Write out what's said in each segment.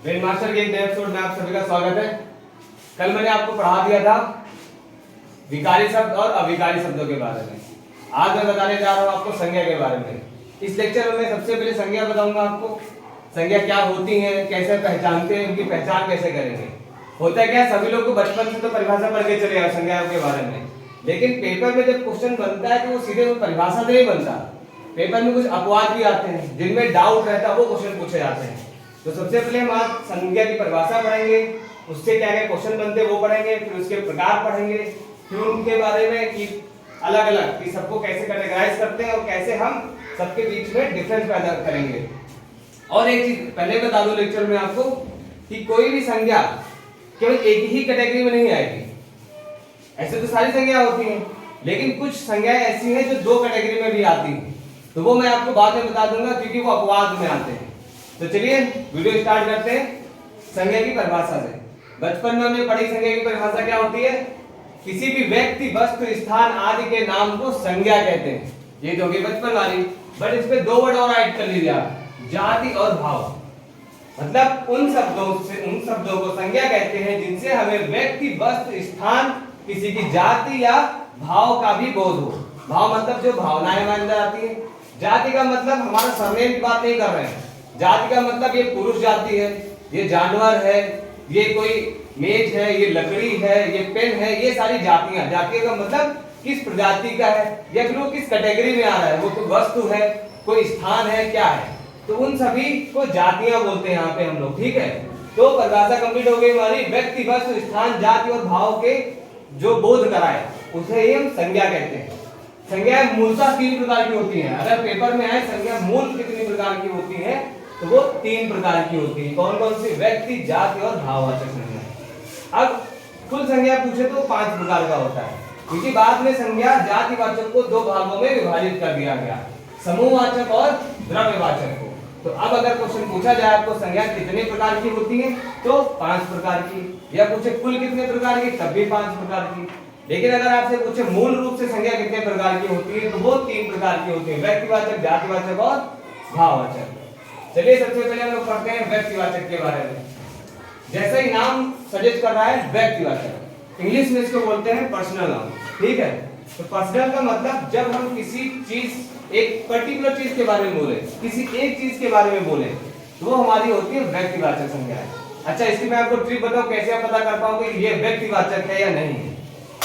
Brain master के एक नए एपिसोड में आप सभी का स्वागत है। कल मैंने आपको पढ़ा दिया था विकारी शब्द और अविकारी शब्दों के बारे में। आज मैं बताने जा रहा हूँ आपको संज्ञा के बारे में। इस लेक्चर में मैं सबसे पहले संज्ञा बताऊंगा आपको। संज्ञा क्या होती है, कैसे पहचानते हैं, उनकी पहचान कैसे करेंगे। होता क्या, सभी लोग को बचपन से तो परिभाषा पढ़ के चले आए संज्ञाओं के बारे में, लेकिन पेपर में जब क्वेश्चन बनता है तो वो सीधे परिभाषा से नहीं बनता। पेपर में कुछ अपवाद भी आते हैं जिनमें डाउट रहता है, वो क्वेश्चन पूछे जाते हैं। तो सबसे पहले हम आज संज्ञा की परिभाषा पढ़ेंगे, उससे क्या क्या क्वेश्चन बनते हैं वो पढ़ेंगे, फिर उसके प्रकार पढ़ेंगे, फिर उनके बारे में कि अलग अलग कि सबको कैसे कैटेगराइज करते हैं और कैसे हम सबके बीच में डिफरेंस पैदा करेंगे। और एक चीज पहले बता दूं लेक्चर में आपको कि कोई भी संज्ञा केवल एक ही कैटेगरी में नहीं आएगी। ऐसे तो सारी संज्ञा होती हैं, लेकिन कुछ संज्ञाएं ऐसी हैं जो दो कैटेगरी में भी आती हैं, तो वो मैं आपको बाद में बता दूंगा क्योंकि वो अपवाद में आते हैं। तो चलिए वीडियो स्टार्ट करते हैं संज्ञा की परिभाषा से। बचपन में हमने पढ़ी संज्ञा की परिभाषा क्या होती है, किसी भी व्यक्ति, वस्तु, स्थान आदि के नाम को संज्ञा कहते हैं। ये तो होगी बचपन वाली, बट इस पे दो वर्ड और ऐड कर लीजिए आप, जाति और भाव। मतलब उन शब्दों को संज्ञा कहते हैं जिनसे हमें व्यक्ति, वस्तु, स्थान, किसी की जाति या भाव का भी बोध हो। भाव मतलब जो भावनाएं हमारे अंदर आती है। जाति का मतलब हमारा सरनेम की बात नहीं कर रहे हैं। जाति का मतलब ये पुरुष जाति है, ये जानवर है, ये कोई मेज है, ये लकड़ी है, ये पेन है, ये सारी जातियां। जाति का मतलब किस प्रजाति का है या फिर वो किस कैटेगरी में आ रहा है, वो कोई वस्तु है, कोई स्थान है, क्या है। तो उन सभी को जातियां बोलते हैं यहाँ पे हम लोग, ठीक है। तो परिभाषा कंप्लीट हो गई हमारी। व्यक्ति, वस्तु, स्थान, जाति और भाव के जो बोध कराए उसे ही हम संज्ञा कहते हैं। संज्ञाएं मूलतः तीन प्रकार की होती हैं। अगर पेपर में आए संज्ञा मूल कितनी प्रकार की होती है, तो वो तीन प्रकार की होती है। कौन कौन सी? व्यक्ति, जाति और भाववाचक संज्ञा। अब कुल संज्ञा पूछे तो 5 प्रकार का होता है, क्योंकि बाद में संज्ञा जातिवाचक को 2 भागों में विभाजित कर दिया गया, समूहवाचक और द्रव्यवाचक को। तो अब अगर क्वेश्चन पूछा जाए आपको संज्ञा कितने प्रकार की होती है, तो 5 प्रकार की। या पूछे कुल कितने प्रकार की, तब भी 5 प्रकार की। लेकिन अगर आपसे पूछे मूल रूप से संज्ञा कितने प्रकार की होती है, तो वो 3 प्रकार की होती है, व्यक्तिवाचक, जातिवाचक और भाववाचक। चलिए सबसे पहले हम लोग पढ़ते हैं व्यक्तिवाचक के बारे में। जैसा ही नाम सजेस्ट कर रहा है व्यक्तिवाचक, इंग्लिश में इसको बोलते हैं पर्सनल नाउन, ठीक है। तो पर्सनल का मतलब जब हम किसी चीज, एक पर्टिकुलर चीज के बारे में बोले, किसी एक चीज के बारे में बोले, तो वो हमारी होती है व्यक्तिवाचक संज्ञा। अच्छा, इसकी मैं आपको ट्रिक बताऊं कैसे आप पता कर पाओगे ये व्यक्तिवाचक है या नहीं है।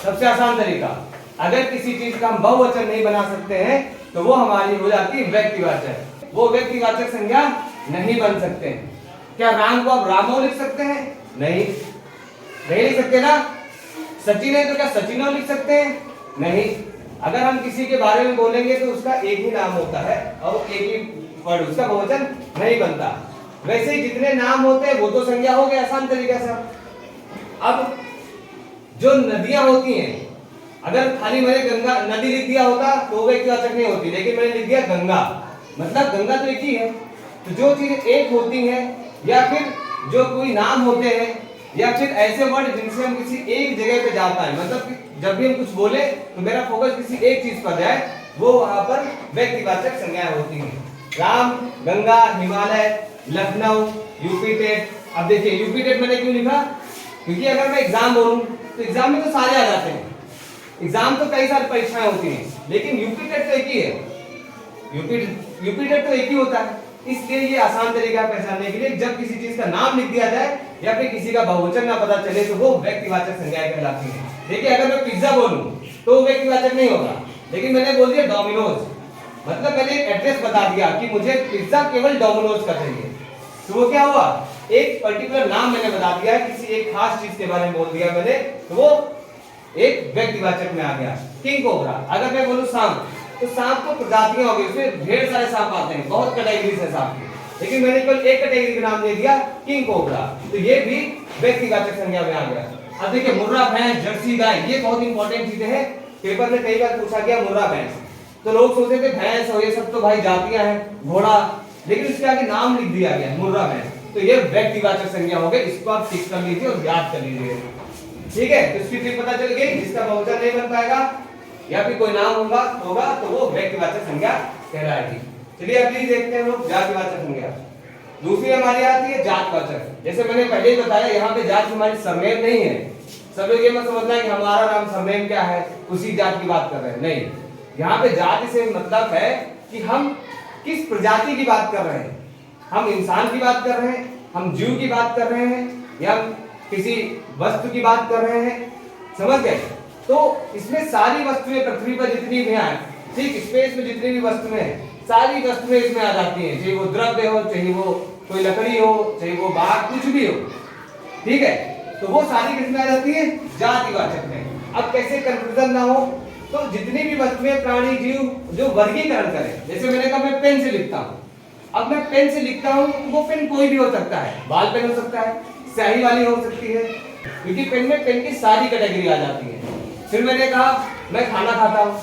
सबसे आसान तरीका, अगर किसी चीज का हम बहुवचन नहीं बना सकते हैं तो वो हमारी हो जाती है व्यक्तिवाचक। वो व्यक्तिवाचक संज्ञा नहीं बन सकते हैं। क्या राम को आप रामो लिख सकते हैं? नहीं लिख सकते ना। सचिन है तो क्या सचिनो लिख सकते हैं? नहीं। अगर हम किसी के बारे में बोलेंगे तो उसका एक ही नाम होता है और एक ही वर्ड, उसका बहुवचन नहीं बनता। वैसे ही जितने नाम होते हैं वो तो संज्ञा हो गए आसान तरीके से। अब जो नदियां होती हैं, अगर खाली मैंने गंगा नदी लिख दिया होता तो व्यक्तिवाचक नहीं होती, लेकिन मैंने लिख दिया गंगा, मतलब गंगा तो एक ही है। तो जो चीज एक होती है या फिर जो कोई नाम होते हैं या फिर ऐसे वर्ड जिनसे हम किसी एक जगह पे जा पाए, मतलब कि जब भी हम कुछ बोले तो मेरा फोकस किसी एक चीज पर जाए, वो वहां पर व्यक्तिवाचक संज्ञाएं होती हैं। Ram, Ganga, Himalaya, Lucknow, UP TET. अब देखिए यूपी टेट मैंने क्यों लिखा, क्योंकि अगर मैं एग्जाम बोलूं तो एग्जाम में तो सारे आ जाते हैं। एग्जाम तो कई सारी परीक्षाएं होती हैं, लेकिन यूपी टेट तो एक ही है। यूपी टेट तो एक ही होता है, इसलिए ये आसान तरीका पहचानने के लिए जब किसी चीज का नाम लिख दिया जाए या फिर किसी का बहुवचन ना पता चले तो वो व्यक्तिवाचक संज्ञाएं कहलाती हैं। देखिए अगर मैं पिज्जा बोलूं तो व्यक्तिवाचक नहीं होगा, लेकिन मैंने बोल दिया डोमिनोज, मतलब मैंने एक एड्रेस बता दिया कि मुझे पिज्जा केवल डोमिनोज का चाहिए, तो वो क्या हुआ, एक पर्टिकुलर नाम मैंने बता दिया, किसी एक खास चीज के बारे में बोल दिया मैंने, तो वो एक व्यक्तिवाचक में आ गया। किंग कोबरा, अगर मैं बोलूं सांप, तो सांप को प्रजातियां होगी, उसमें ढेर सारे सांप आते हैं, बहुत कैटेगरीज है सांप की, लेकिन मैंने केवल एक कैटेगरी का नाम दे दिया किंग कोबरा, तो ये भी व्यक्तिवाचक संज्ञा में आ गया। अब देखिए मुर्रा भैंस, जर्सी गाय, ये बहुत इंपॉर्टेंट चीजें हैं, पेपर में कई बार पूछा गया मुर्रा भैंस, तो लोग सोचते थे भैंस और ये सब तो भाई जातियां हैं, घोड़ा, लेकिन उसके आगे नाम लिख दिया गया मुर्रा भैंस, तो ये व्यक्तिवाचक संज्ञा हो गई। इसको आप टिक कर लीजिए और याद कर लीजिए, ठीक है। तो इसकी ट्रिक पता चल गई, जिसका बहुवचन नहीं बन पाएगा या फिर कोई नाम होगा तो वो व्यक्तिवाचक संज्ञा कहलाएगी। चलिए अगली देखते हैं लोग जातिवाचक संज्ञा। दूसरी हमारी आती है जातवाचक। जैसे मैंने पहले ही बताया, यहाँ पे जात हमारी सरनेम नहीं है। सब लोग ये मत समझना है कि हमारा नाम सरनेम क्या है, उसी जात की बात कर रहे हैं, नहीं। यहाँ पे जाति से मतलब है कि हम किस प्रजाति की बात कर रहे हैं। हम इंसान की बात कर रहे हैं, हम जीव की बात कर रहे हैं, या किसी वस्तु की बात कर रहे हैं, समझ गए। तो इसमें सारी वस्तुएं पृथ्वी पर जितनी भी हैं, ठीक, स्पेस में जितनी भी वस्तुएं हैं, सारी वस्तुएं इसमें आ जाती हैं, चाहे वो द्रव्य हो, चाहे वो कोई लकड़ी हो, चाहे वो बाग, कुछ भी हो, ठीक है। तो वो सारी किसमें आ जाती है, जातिवाचक में। अब कैसे कंफ्यूजन ना हो, तो जितनी भी वस्तुएं, प्राणी, जीव जो वर्गीकरण करें, जैसे मैंने कहा मैं पेन से लिखता हूँ, अब मैं पेन से लिखता हूँ, वो पेन कोई भी हो सकता है, बाल पेन हो सकता है, स्याही वाली हो सकती है, क्योंकि पेन में पेन की सारी कैटेगरी आ जाती है। फिर मैंने कहा मैं खाना खाता हूँ,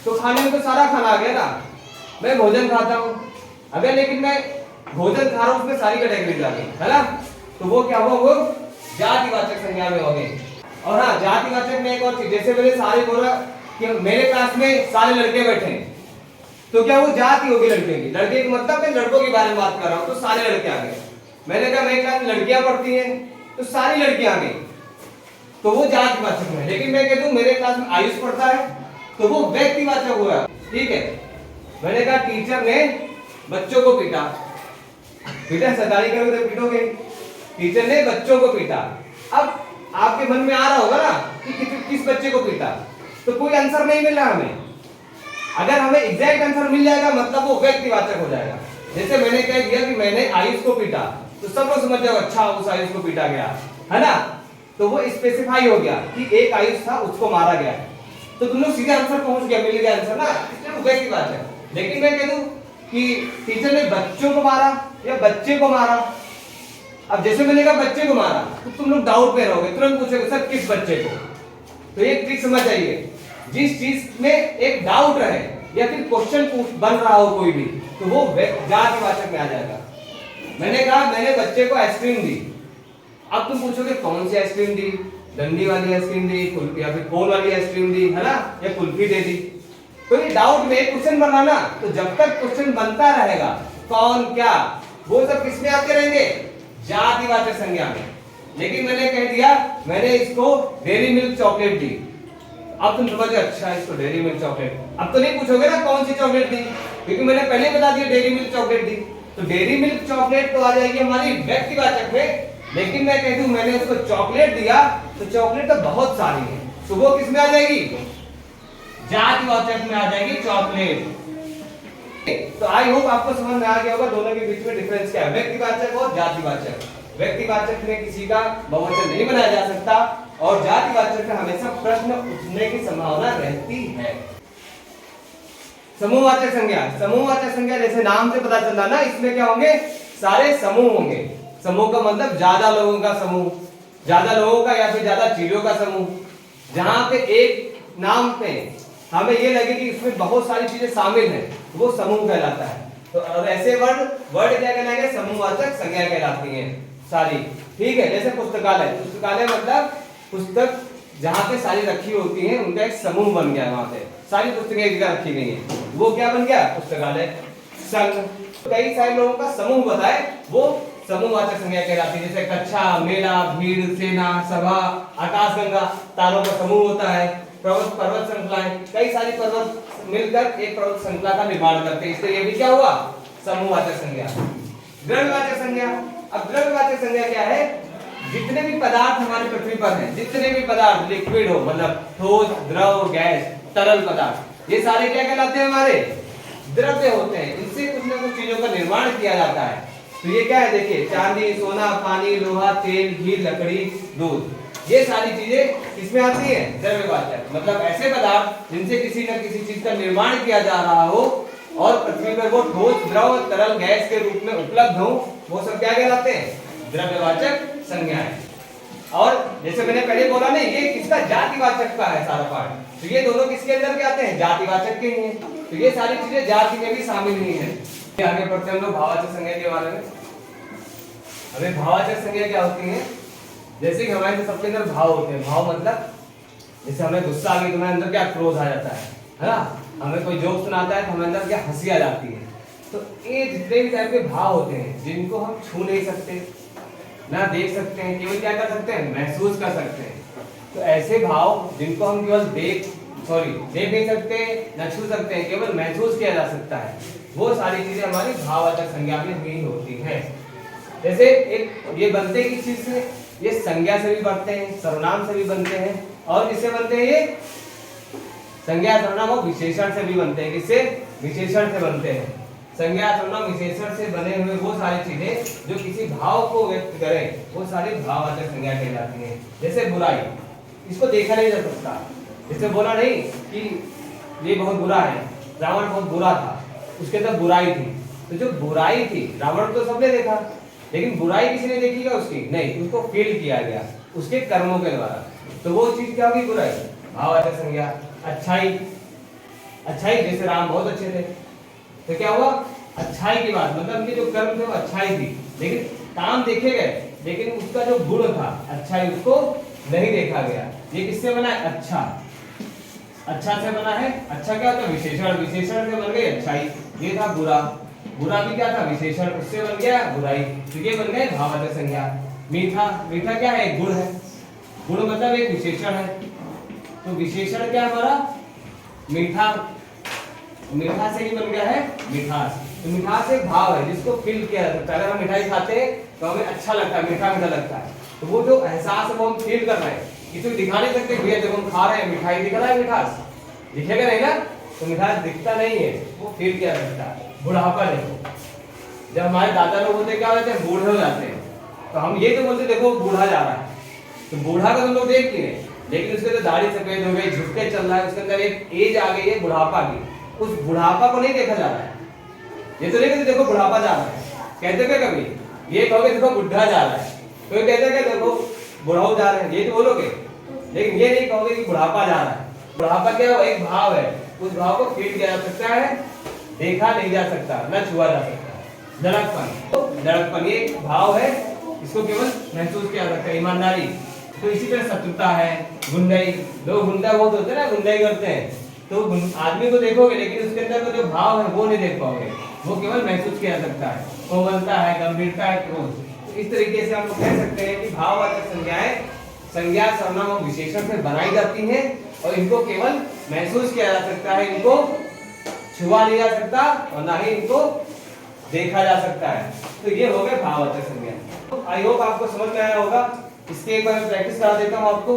तो खाने में तो सारा खाना आ गया ना। मैं भोजन खाता हूँ, अगर लेकिन मैं भोजन खा रहा हूँ, उसमें सारी कैटेगरी आ गई, है ना। तो वो क्या हुआ, वो जातिवाचक संज्ञा में हो गई। और हाँ, जातिवाचक में एक और चीज, जैसे मैंने सारे बोला कि मेरे क्लास में सारे लड़के बैठे हैं, तो क्या वो जाति होगी लड़के की। लड़के का मतलब मैं लड़कों के बारे में बात कर रहा हूँ, तो सारे लड़के आ गए। मैंने कहा मेरे क्लास में लड़कियां पढ़ती हैं, तो सारी लड़कियां आ गई, तो वो जातिवाचक में। लेकिन मैं कह दूं मेरे क्लास में आयुष पढ़ता है, तो वो व्यक्तिवाचक हुआ, ठीक है। मैंने कहा टीचर ने बच्चों को पीटा, बेटा सरकारी करोगे तो पीटोगे, टीचर ने बच्चों को पीटा। अब आपके मन में आ रहा होगा ना कि किस बच्चे को पीटा, तो कोई आंसर नहीं मिल रहा हमें। अगर हमें एग्जैक्ट आंसर मिल जाएगा, मतलब वो व्यक्तिवाचक हो जाएगा। जैसे मैंने कह दिया कि मैंने आयुष को पीटा, तो सब लोग समझ जाओ अच्छा उस आयुष को पीटा गया, है ना। तो वो स्पेसिफाई हो गया कि एक आयुष था, उसको मारा गया, तो तुम लोग सीधे आंसर पहुंच गया, मिल गया आंसर ना, इसलिए वो व्यक्तिवाचक। लेकिन मैं कह दूं कि टीचर ने बच्चों को मारा या बच्चे को मारा, अब जैसे मैंने कहा बच्चे को मारा, तो तुम लोग डाउट में रहोगे, तुरंत पूछोगे सर किस बच्चे को। तो एक ट्रिक समझ जाइए, जिस चीज में एक डाउट रहे या फिर क्वेश्चन बन रहा हो कोई भी, तो वो जातिवाचक में आ जाएगा। मैंने कहा मैंने बच्चे को आइसक्रीम दी, अब तुम पूछोगे कौन सी आइसक्रीम दी, डंडी वाली आइसक्रीम दी, या फिर कोन वाली आइसक्रीम दी, है ना, या कुल्फी दे दी। तो ये डाउट में एक क्वेश्चन बना ना, तो जब तक क्वेश्चन बनता रहेगा कौन क्या, वो सब किसमें आते रहेंगे, जातिवाचक संज्ञा में। लेकिन मैंने कह दिया मैंने इसको डेयरी मिल्क चॉकलेट दी, अब तुम समझ अच्छा इसको डेयरी मिल्क चॉकलेट, अब तो नहीं पूछोगे ना कौन सी चॉकलेट दी, क्योंकि मैंने पहले ही बता दिया डेयरी मिल्क चॉकलेट दी। तो डेयरी मिल्क चॉकलेट तो आ जाएगी हमारी व्यक्तिवाचक में। लेकिन मैं कह दूं मैंने उसको चॉकलेट दिया, तो चॉकलेट तो बहुत सारी है, तो वो किस में आ जाएगी, जातिवाचक में आ जाएगी चॉकलेट। तो आई होप आपको समझ में आ गया होगा दोनों के बीच में डिफरेंस क्या है, व्यक्तिवाचक और जातिवाचक। व्यक्तिवाचक में किसी का बहुवचन नहीं बनाया जा सकता, और जातिवाचक में हमेशा प्रश्न उठने की संभावना रहती है। समूहवाचक संज्ञा, समूहवाचक संज्ञा जैसे नाम से पता चलता ना, इसमें क्या होंगे, सारे समूह होंगे। समूह का मतलब ज्यादा लोगों का समूह, ज्यादा लोगों का या फिर ज्यादा चीजों का समूह, जहां पे एक नाम पे हमें ये लगे कि इसमें बहुत सारी चीजें शामिल हैं, वो समूह कहलाता है। तो अब ऐसे वर्ड क्या कहलाएंगे, समूहवाचक संज्ञा कहलाती हैं सारी, ठीक है। जैसे पुस्तकालय, पुस्तकालय मतलब पुस्तक जहाँ पे सारी रखी होती हैं, उनका एक समूह बन गया, वहां पे सारी पुस्तकें एक जगह रखी गई हैं, वो क्या बन गया, पुस्तकालय। संघ, कई सारे लोगों का समूह बताए, वो समूहवाचक संज्ञा कहलाती है। जैसे कक्षा, मेला, भीड़, सेना, सभा, आकाशगंगा, तारों का समूह होता है, पर्वत श्रृंखलाएं, कई सारी पर्वत मिलकर एक पर्वत श्रृंखला का निर्माण करते हैं, इसलिए ये भी क्या हुआ, समूहवाचक संज्ञा। द्रव्यवाचक संज्ञा, अब द्रव्यवाचक संज्ञा क्या है, जितने भी पदार्थ हमारे पृथ्वी पर हैं, जितने भी पदार्थ लिक्विड हो, मतलब ठोस, द्रव, गैस, तरल पदार्थ, ये सारे क्या कहलाते हैं, हमारे द्रव्य होते हैं। इनसे कुछ ना कुछ चीजों का निर्माण किया जाता है। तो ये क्या है, देखिए चांदी, सोना, पानी, लोहा, तेल, घी, लकड़ी, दूध, ये सारी चीजें किसमें आती हैं, द्रव्यवाचक। मतलब ऐसे पदार्थ जिनसे किसी न किसी चीज का निर्माण किया जा रहा हो और पृथ्वी पर वो ठोस, द्रव, तरल, गैस के रूप में उपलब्ध हो, वो सब क्या कहलाते हैं, द्रव्यवाचक संज्ञाएं। और जैसे मैंने पहले बोला नहीं, ये किसका, जातिवाचक का है सारा पार्ट, तो ये दोनों किसके अंदर के आते हैं, जातिवाचक के ही हैं। तो ये सारी चीजें जाति में भी शामिल नहीं है। आगे पढ़ते हैं हम लोग भाववाचक संज्ञा के बारे में। हमें भाववाचक संज्ञा क्या होती है, जैसे कि हमारे सबके अंदर भाव होते हैं। भाव मतलब जैसे हमें गुस्सा आ गई तो हमारे अंदर क्या क्रोध आ जाता है ना, हमें कोई जोक सुनाता है तो हमारे अंदर क्या हंसी आ जाती है। तो ये जितने भी टाइप के भाव होते हैं जिनको हम छू नहीं सकते, ना देख सकते हैं, केवल क्या कर सकते हैं, महसूस कर सकते हैं। तो ऐसे भाव जिनको हम केवल देख नहीं सकते, ना छू सकते हैं, केवल महसूस किया जा सकता है, वो सारी चीजें हमारी भाववाचक संज्ञा में ही होती हैं। जैसे एक ये बनते किस चीज से, ये संज्ञा से भी बनते हैं, सर्वनाम से भी बनते हैं, और किससे बनते हैं, ये संज्ञा सर्वनाम और विशेषण से भी बनते हैं। किससे, विशेषण से बनते हैं। संज्ञा सर्वनाम विशेषण से बने हुए वो सारी चीजें जो किसी भाव को व्यक्त करें, वो सारी भाववाचक संज्ञा कहलाती हैं। जैसे बुराई, इसको देखा नहीं जा सकता, जैसे बोला नहीं कि ये बहुत बुरा है, रावण बहुत बुरा था, उसके अंदर बुराई थी। तो जो बुराई थी, रावण तो सबने देखा, लेकिन बुराई किसी ने देखी क्या उसकी, नहीं, उसको फील किया गया उसके कर्मों के द्वारा। तो वो चीज क्या होगी, बुराई, भाववाचक संज्ञा। अच्छाई, अच्छाई, जैसे राम बहुत अच्छे थे, तो क्या हुआ, अच्छाई की बात, मतलब उनके जो कर्म थे वो अच्छाई थी, लेकिन काम देखे गए, लेकिन उसका जो गुण था अच्छाई, उसको नहीं देखा गया। ये किससे बना है, अच्छा, अच्छा से बना है। अच्छा क्या होता है, विशेषण, विशेषण से बन गई अच्छाई। ये था बुरा, बुरा भी क्या था, विशेषण, उससे बन गया बुराई, तो ये बन गए भाववाचक संज्ञा। मीठा, मीठा क्या है, एक गुण है, गुण मतलब एक विशेषण है। तो विशेषण क्या है हमारा, मीठा, मीठा से ही बन गया है मिठास। तो मिठास एक भाव है जिसको फील किया जा सकता है। अगर हम मिठाई खाते हैं तो हमें अच्छा लगता है, मीठा मीठा लगता है, तो वो जो एहसास है वो हम फील कर रहे हैं। किसी को दिखा नहीं सकते, भैया देखो हम खा रहे हैं, मिठाई दिख रहा है, मिठास दिखेगा नहीं ना, तो मिठास दिखता नहीं है, वो फील किया जाता है। बुढ़ापा देखो, जब हमारे दादा लोग होते क्या होते हैं, बूढ़े हो जाते हैं, तो हम ये तो बोलते देखो बूढ़ा जा रहा है, तो बूढ़ा को तुम लोग देख लिए, लेकिन उसके तो दाढ़ी सफेद हो गई, झुक के चल रहा है, उसके अंदर एक एज आ गई है, बुढ़ापा की, उस बुढ़ापा को नहीं देखा जा रहा है। ये तो नहीं कहते देखो बुढ़ापा जा रहा है, कहते क्या कभी, ये कहोगे देखो बुढ़ा जा रहा है, तो ये कहते क्या देखो बुढ़ाऊ जा रहे हैं, ये तो बोलोगे, लेकिन ये नहीं कहोगे कि बुढ़ापा जा रहा है। बुढ़ापा क्या है, एक भाव है, उस भाव को फील किया जा सकता है, देखा नहीं जा सकता, न छुआ जा सकता। लड़कपन, तो लड़कपन ये एक भाव है, इसको केवल महसूस किया जा सकता है। ईमानदारी, तो इसी तरह शत्रुता है। गुंडाई, लोग गुंडा बहुत होते हैं ना, गुंडाई करते हैं, तो आदमी को देखोगे लेकिन उसके अंदर का जो भाव है वो नहीं देख पाओगे, वो केवल महसूस किया जा सकता है। कोमलता है, गंभीरता है, क्रोध। तो इस तरीके से हम लोग कह सकते हैं कि भाववाचक संज्ञाएं संज्ञा सर्वनाम और विशेषण से बनाई जाती हैं, और इनको केवल महसूस किया जा सकता है, इनको छुआ नहीं जा सकता और ना ही इनको देखा जा सकता है। तो ये हो गए भाववाचक संज्ञा। तो आई होप आपको समझ में आया होगा। इसके एक बार प्रैक्टिस करा देता हूँ आपको,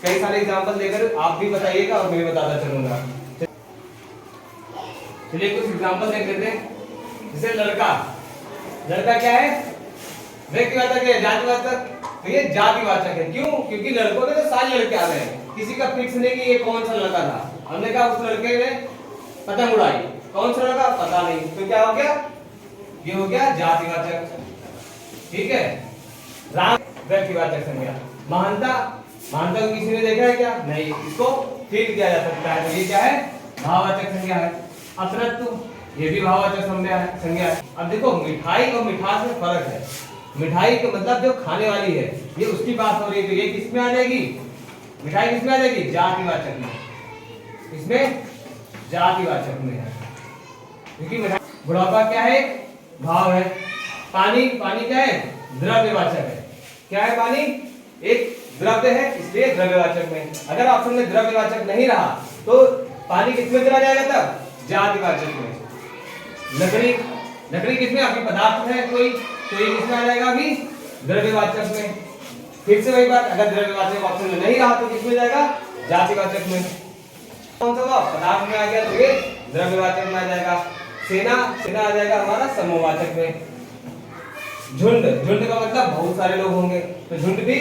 कई सारे एग्जांपल देकर आप भी बताइएगा और मैं भी बताता चलूंगा। चलिए कुछ एग्जांपल देख लेते हैं। जैसे लड़का, लड़का क्या है, व्यक्तिवाचक है, जातिवाचक, तो ये जातिवाचक है। क्यों, क्योंकि लड़कों में तो सारे लड़के आ रहे हैं, किसी का फिक्स नहीं कि ये कौन सा लड़का था। हमने कहा उस लड़के ने पतंग उड़ाई, कौन सा लड़का पता नहीं, तो क्या हो गया, ये हो गया जातिवाचक। ठीक है। राम, व्यक्तिवाचक संज्ञा। महानता, महानता को किसी ने देखा है क्या, नहीं, इसको फील किया जा सकता है, तो ये क्या है, भाववाचक संज्ञा है। अपनत्व, ये भी भाववाचक संज्ञा है। अब देखो मिठाई और मिठास में फर्क है। मिठाई का मतलब जो खाने वाली है, ये उसकी बात हो रही है, तो ये किस में आ जाएगी, मिठाई किस में आ जाएगी, जातिवाचक में, इसमें जातिवाचक में है, क्योंकि मिठाई। बुढ़ापा क्या है, भाव है। पानी, पानी क्या है, द्रव्यवाचक है। क्या है, पानी एक द्रव्य है, इसलिए द्रव्यवाचक में। अगर ऑप्शन में द्रव्यवाचक नहीं रहा तो पानी किसमें चला जाएगा, तब जातिवाचक में। लकड़ी, लकड़ी किसमें, आपकी पदार्थ है कोई, तो ये किसमें आ जाएगा, अभी द्रव्यवाचक में। फिर से वही बात, अगर द्रव्यवाचक ऑप्शन में नहीं रहा तो किसमें जाएगा, जातिवाचक में। कौन सा पदार्थ में आ गया तो ये द्रव्यवाचक में आ जाएगा। सेना, सेना आ जाएगा हमारा समूहवाचक में। झुंड, झुंड का मतलब बहुत सारे लोग होंगे, तो झुंड भी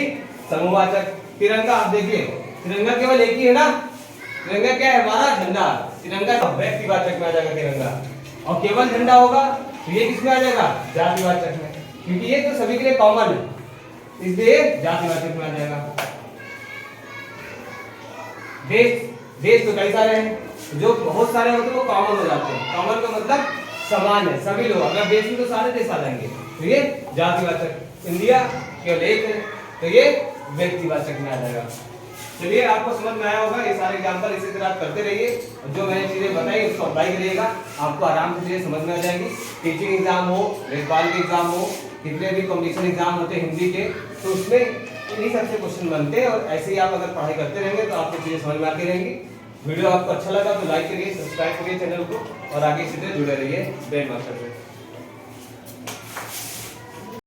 समूहवाचक। तिरंगा, आप देखिए तिरंगा केवल एक ही है ना, तिरंगा क्या है हमारा, झंडा। तिरंगा तो व्यक्तिवाचक में आ जाएगा तिरंगा, और केवल झंडा होगा तो ये किसमें आ जाएगा, जातिवाचक में, क्योंकि ये तो सभी के लिए कॉमन है, इसलिए जातिवाचक में आ जाएगा। देश, देश तो कई सारे हैं, जो बहुत सारे होते हैं वो कॉमन हो जाते हैं। कॉमन का मतलब समान है, सभी लोग, अगर देश में तो सारे देश आ जाएंगे, तो ये जातिवाचक। इंडिया केवल एक है, तो ये व्यक्तिवाचक में आ जाएगा। चलिए, आपको समझ में आया होगा। ये सारे एग्जाम्पल इसी तरह आप करते रहिए, जो मैंने चीजें बताई उसको अप्लाई करिएगा, आपको आराम से चीजें समझ में आ जाएंगी। टीचिंग एग्जाम हो, लेखपाल के एग्जाम हो, कितने भी कॉम्पिटिशन एग्जाम होते हैं हिंदी के, तो उसमें इन्हीं सबसे क्वेश्चन बनते हैं। और ऐसे ही आप अगर पढ़ाई करते रहेंगे तो आपको चीजें समझ में आती रहेंगी। वीडियो आपको अच्छा लगा तो लाइक करिए, सब्सक्राइब करिए चैनल को, और आगे इसी तरह जुड़े रहिए ब्रेन मास्टर से।